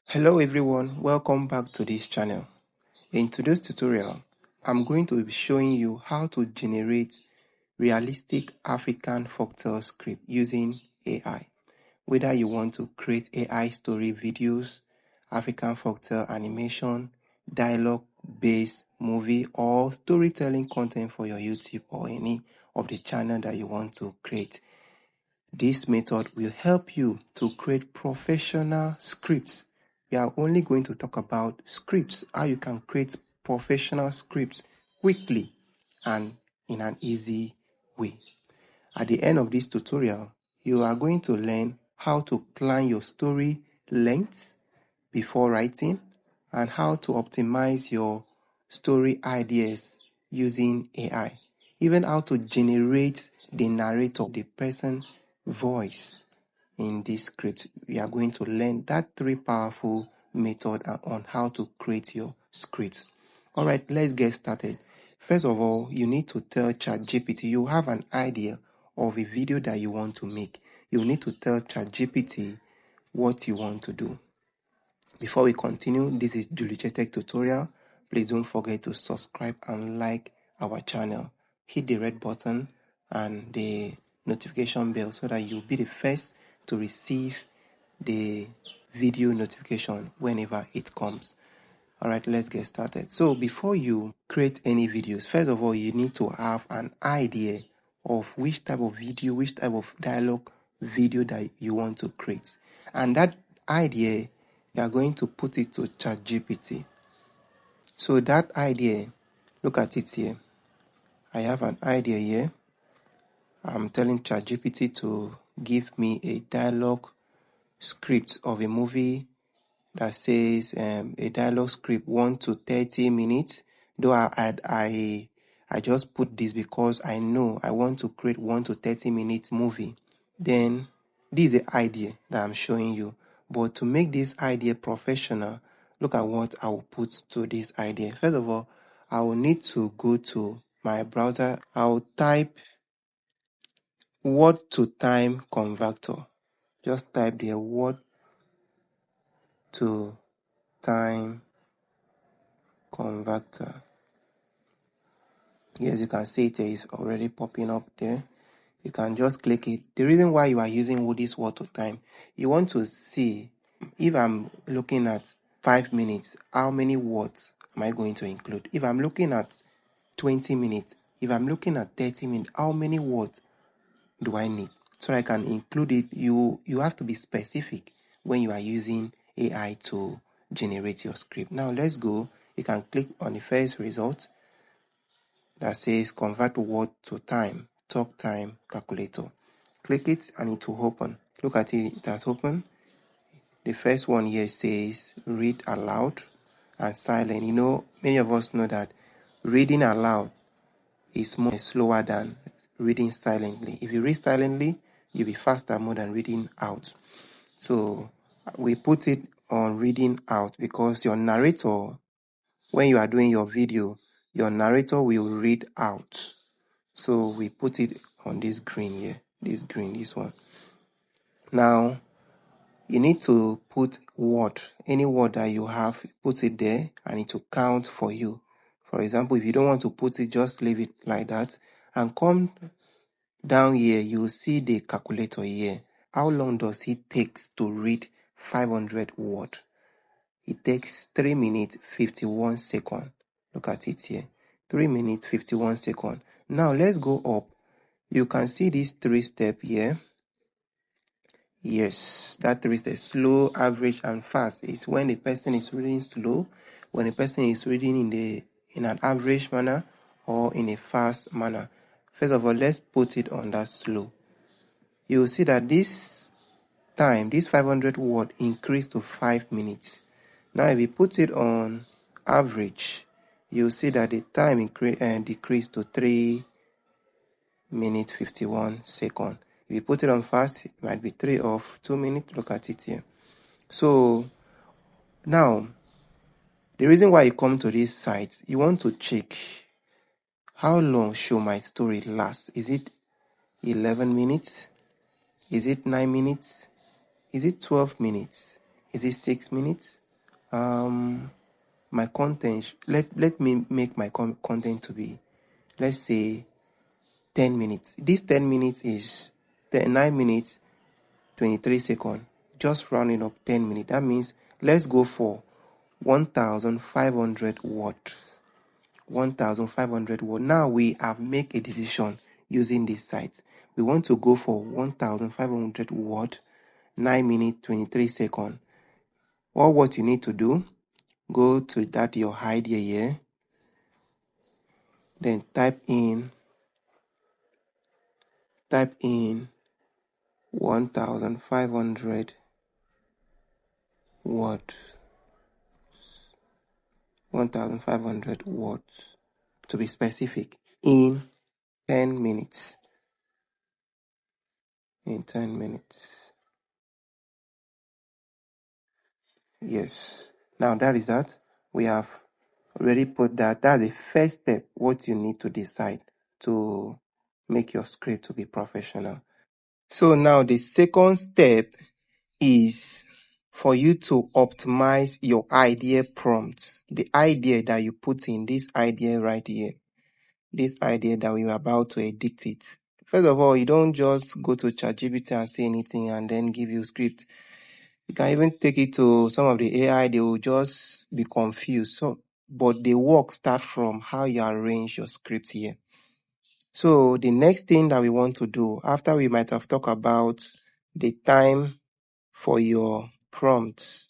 Hello everyone, welcome back to this channel. In today's tutorial, I'm going to be showing you how to generate realistic African folktale script using AI. Whether you want to create AI story videos, African folktale animation, dialogue-based movie, or storytelling content for your YouTube or any of the channel that you want to create. This method will help you to create professional scripts. We are only going to talk about scripts, how you can create professional scripts quickly and in an easy way. At the end of this tutorial, you are going to learn how to plan your story length before writing and how to optimize your story ideas using AI. Even how to generate the narrator, the person voice in this script. We are going to learn that three powerful method on how to create your script. All right, let's get started. First of all, you need to tell ChatGPT. You have an idea of a video that you want to make. You need to tell ChatGPT what you want to do. Before we continue, this is Julijetek tutorial. Please don't forget to subscribe and like our channel. Hit the red button and the notification bell so that you'll be the first to receive the video notification whenever it comes. All right, let's get started. So before you create any videos, first of all, you need to have an idea of which type of video, which type of dialogue video that you want to create. And that idea, you are going to put it to ChatGPT. So that idea, look at it here. I have an idea here. I'm telling ChatGPT to give me a dialogue script of a movie that says a dialogue script 1 to 30 minutes. Though I just put this because I know I want to create 1 to 30 minutes movie. Then this is the idea that I'm showing you. But to make this idea professional, look at what I will put to this idea. First of all, I will need to go to my browser. I will type word to time converter. Just type the word to time converter. Yes, you can see it is already popping up there. You can just click it. The reason why you are using this word to time, you want to see if I'm looking at 5 minutes, how many words am I going to include? If I'm looking at 20 minutes, if I'm looking at 30 minutes, how many words do I need? So I can include it. You have to be specific when you are using AI to generate your script. Now let's go. You can click on the first result that says convert word to time, talk time calculator. Click it and it will open. Look at it, it has opened. The first one here says read aloud and silent. You know, many of us know that reading aloud is more slower than reading silently. If you read silently, you'll be faster more than reading out. So we put it on reading out because your narrator, when you are doing your video, your narrator will read out. So we put it on this green here, this one. Now, you need to put word, any word that you have, put it there and it will count for you. For example, if you don't want to put it, just leave it like that and come down here, you will see the calculator here. How long does it take to read 500 words? It takes 3 minutes 51 seconds. Look at it here. 3 minutes 51 seconds. Now let's go up. You can see this 3 step here. Yes, that 3 steps, slow, average, and fast. Is when the person is reading slow, when the person is reading in an average manner, or in a fast manner. First of all, let's put it on that slow. You will see that this time, this 500 word increased to 5 minutes. Now, if we put it on average, you'll see that the time decreased to 3 minutes 51 seconds. If you put it on fast, it might be 3 or 2 minutes. Look at it here. So now, the reason why you come to this site, you want to check how long should my story last. Is it 11 minutes? Is it 9 minutes? Is it 12 minutes? Is it 6 minutes? My content, let me make my content to be, let's say, 10 minutes. This 10 minutes is 9 minutes 23 seconds. Just rounding up 10 minutes. That means let's go for 1,500 watts. 1,500 watts. Now we have made a decision using this site. We want to go for 1,500 watt, 9 minutes 23 seconds. What you need to do, go to that your idea here, then type in 1,500 watts. 1,500 watts to be specific, in 10 minutes. In 10 minutes. Yes. Now that is that. We have already put that. That's the first step, what you need to decide to make your script to be professional. So now the second step is for you to optimize your idea prompts. The idea that you put in, this idea right here. This idea that we were about to edit it. First of all, you don't just go to ChatGPT and say anything and then give you a script. You can even take it to some of the AI, they will just be confused. But the work starts from how you arrange your script here. So the next thing that we want to do, after we might have talked about the time for your prompts,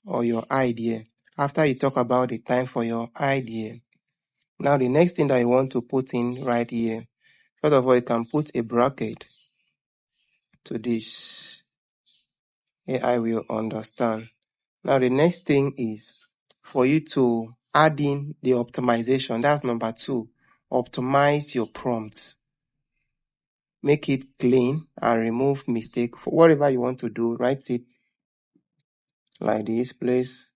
or your idea. After you talk about the time for your idea, now the next thing that you want to put in right here, first of all, you can put a bracket to this. AI will understand. Now the next thing is for you to add in the optimization. That's number 2. Optimize your prompts. Make it clean and remove mistake. For whatever you want to do, write it like this. Please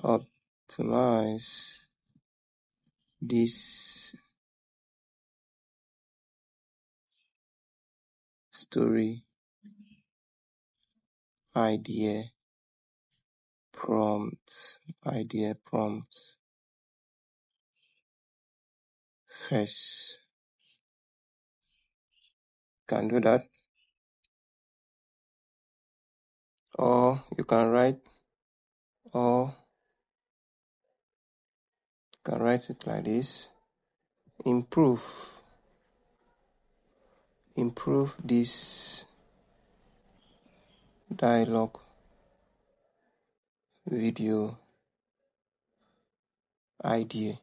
optimize this story idea prompts first. Can do that, or you can write it like this. Improve this dialogue video idea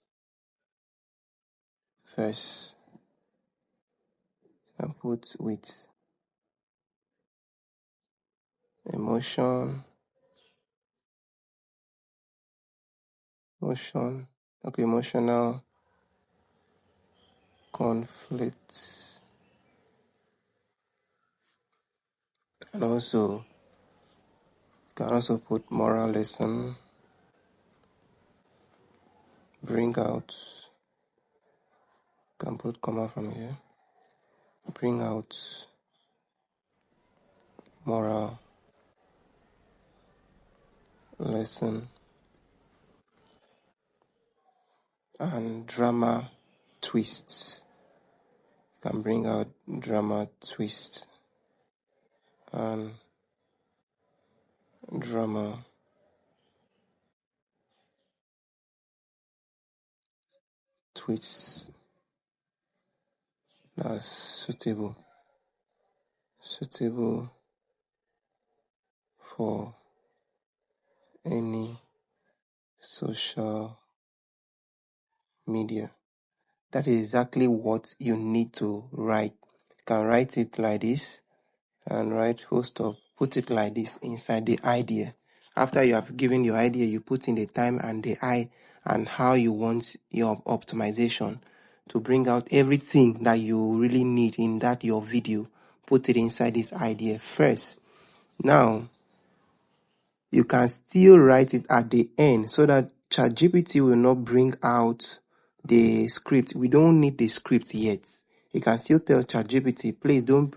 first, and put with emotional conflicts, and also can also put moral lesson, bring out, can put comma from here, bring out moral lesson and drama twists. Can bring out drama twists and drama twists that's suitable for any social media. That is exactly what you need to write. You can write it like this and write full stop. Put it like this inside the idea. After you have given your idea, you put in the time and the and how you want your optimization to bring out everything that you really need in that your video. Put it inside this idea first. Now, you can still write it at the end so that ChatGPT will not bring out the script. We don't need the script yet. You can still tell ChatGPT, please don't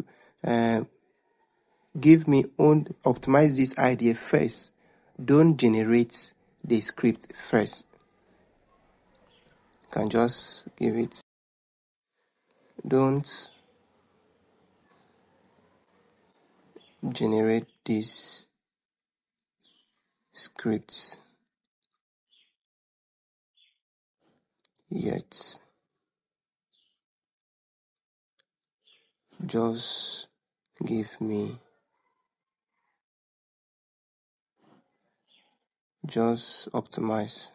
optimize this idea first. Don't generate the script first. You can just give it. Don't generate this script yet. Just give me. Just optimize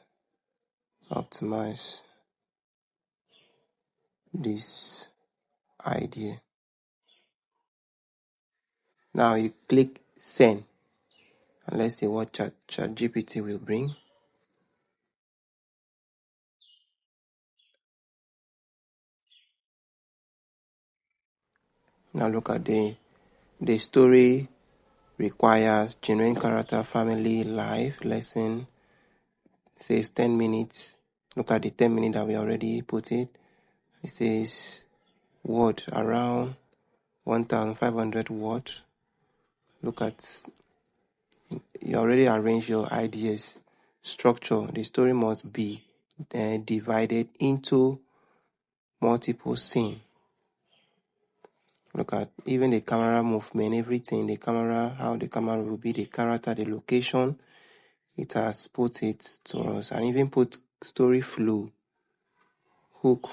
this idea. Now you click send, and let's see what ChatGPT will bring. Now look at the story requires genuine character, family, life, lesson. Says 10 minutes. Look at the 10 minutes that we already put it. It says word around 1,500 words. Look at, you already arrange your ideas. Structure, the story must be divided into multiple scenes. Look at even the camera movement, everything, the camera, how the camera will be, the character, the location. It has put it to us, and even put story flow, hook.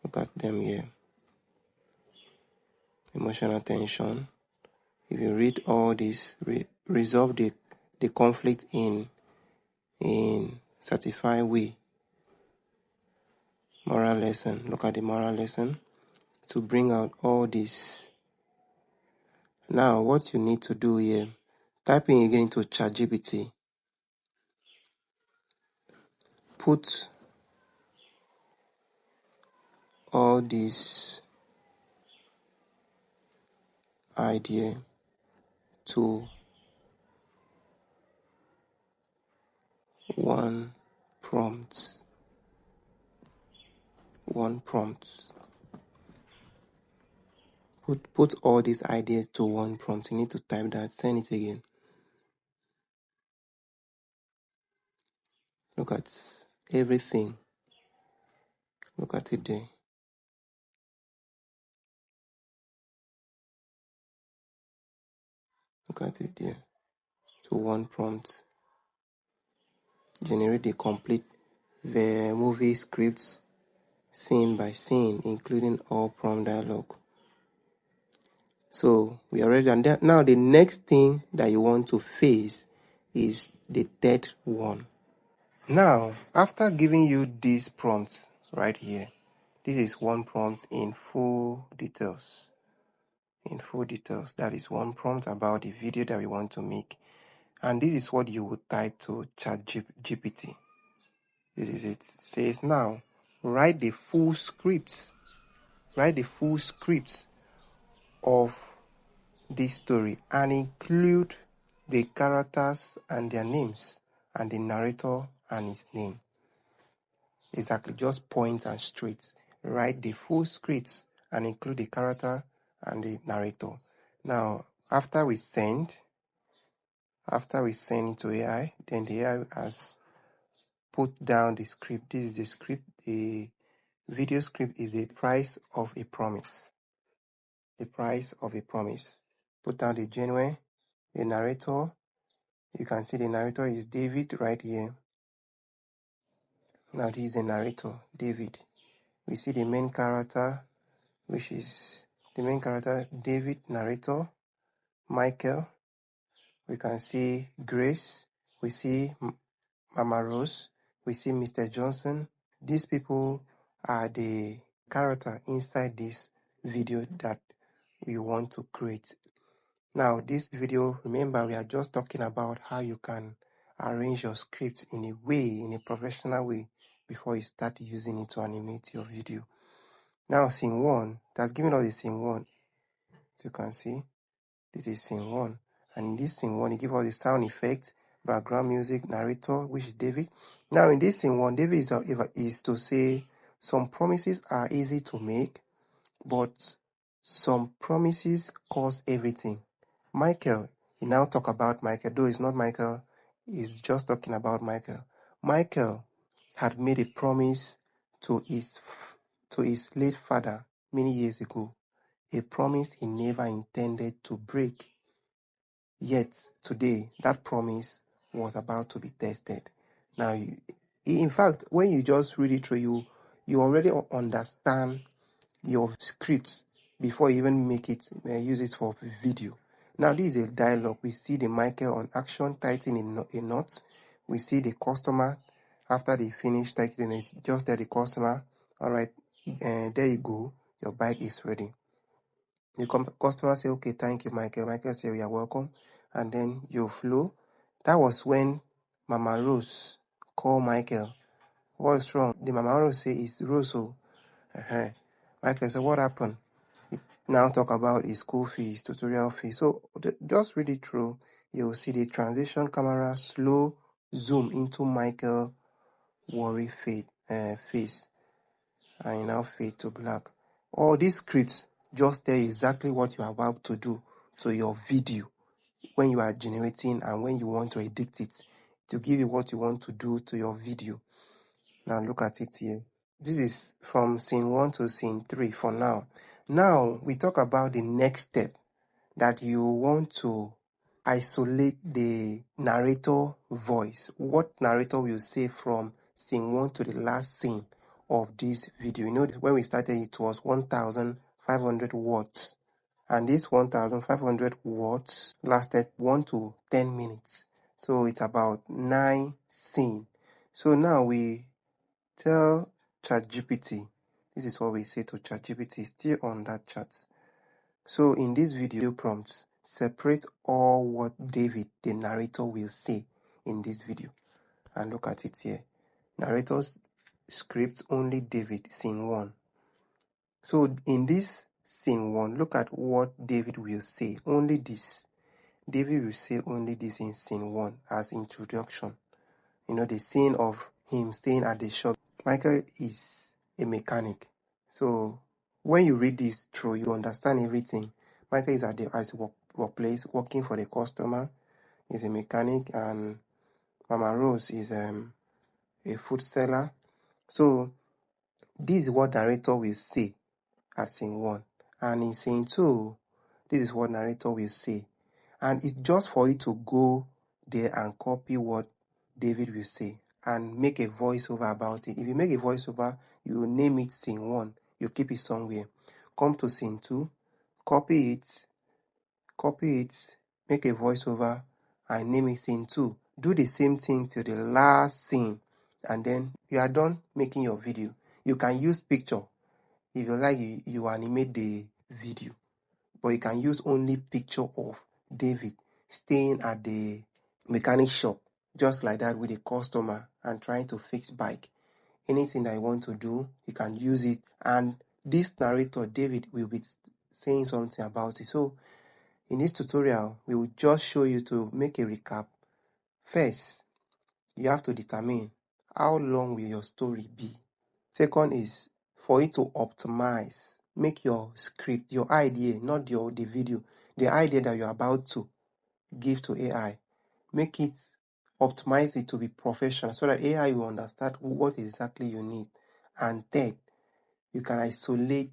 Look at them here. Emotional tension. If you read all this, resolve the conflict in satisfying way. Moral lesson. Look at the moral lesson to bring out all this. Now, what you need to do here, type in again into ChatGPT. Put all this idea to one prompt. Put all these ideas to one prompt. You need to type that. Send it again. Look at everything. Look at it there. Look at it there. To one prompt. Generate the complete movie scripts, scene by scene, including all prompt dialogue. So we are ready. And now the next thing that you want to face is the third one. Now, after giving you these prompts right here, this is one prompt in full details. That is one prompt about the video that we want to make. And this is what you would type to ChatGPT. This is it. It says now, write the full scripts of this story and include the characters and their names and the narrator and his name. Exactly, just point and straight. Write the full scripts and include the character and the narrator. Now, after we send to AI, then the AI has put down the script. This is the script. The video script is the price of a promise. Put down the genre, the narrator. You can see the narrator is David right here. Now this is the narrator, David. We see the main character, which is the main character, David, narrator, Michael. We can see Grace. We see Mama Rose. We see Mr. Johnson. These people are the character inside this video that we want to create. Now, this video, remember, we are just talking about how you can arrange your script in a professional way before you start using it to animate your video. Now, scene 1, that's given us the scene 1. So you can see, this is scene 1. And in this scene 1, it gives us the sound effect, background music, narrator, which is David. Now, in this scene 1, David is to say some promises are easy to make, but Some promises cause everything. Michael, he now talk about Michael, though it's not Michael, he's just talking about Michael. Michael had made a promise to his late father many years ago, a promise he never intended to break. Yet today, that promise was about to be tested. Now, in fact, when you just read it through, you already understand your scripts before you even make it, use it for video. Now, this is a dialogue. We see the Michael on action tightening a knot. We see the customer after they finish tightening it. Just tell the customer, all right, there you go, your bike is ready. The customer say, okay, thank you, Michael. Michael say, we are welcome. And then you flow. That was when Mama Rose called Michael. What's wrong? The Mama Rose say, it's Rose. Michael said, what happened? Now talk about his school fees, tutorial fees. So just read it through. You'll see the transition camera slow zoom into Michael worry face, and now fade to black. All these scripts just tell you exactly what you are about to do to your video when you are generating and when you want to edit it, to give you what you want to do to your video. Now look at it here. This is from scene 1 to scene 3 for now. Now we talk about the next step, that you want to isolate the narrator voice. What narrator will say from scene 1 to the last scene of this video. You know, when we started, it was 1,500 words. And this 1,500 words lasted 1 to 10 minutes. So it's about 9 scenes. So now we tell ChatGPT, this is what we say to ChatGPT, still on that chat. So in this video prompts, separate all what David, the narrator, will say in this video. And look at it here. Narrator's script, only David, scene 1. So in this scene 1, look at what David will say. Only this. David will say only this in scene 1 as introduction. You know, the scene of him staying at the shop. Michael is a mechanic. So when you read this through, you understand everything. Michael is at the workplace working for the customer. He's a mechanic, and Mama Rose is a food seller. So this is what narrator will say at scene 1. And in scene 2, this is what narrator will say. And it's just for you to go there and copy what David will say and make a voiceover about it. If you make a voiceover, you name it scene 1. You keep it somewhere. Come to scene 2, copy it, make a voiceover, and name it scene 2. Do the same thing till the last scene, and then you are done making your video. You can use picture. If you like, you animate the video, but you can use only picture of David staying at the mechanic shop, just like that, with a customer and trying to fix bike. Anything that you want to do, you can use it. And this narrator, David, will be saying something about it. So in this tutorial, we will just show you to make a recap. First, you have to determine how long will your story be. Second is for you to optimize. Make your script, your idea, not the video, the idea that you're about to give to AI. Make it, optimize it to be professional so that AI will understand what exactly you need. And third, you can isolate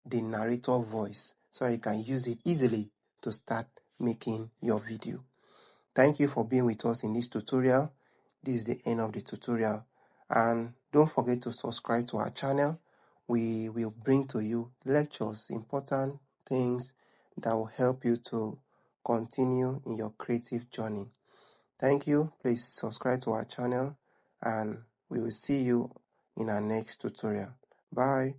the narrator voice so that you can use it easily to start making your video. Thank you for being with us in this tutorial. This is the end of the tutorial. And don't forget to subscribe to our channel. We will bring to you lectures, important things that will help you to continue in your creative journey. Thank you. Please subscribe to our channel, and we will see you in our next tutorial. Bye.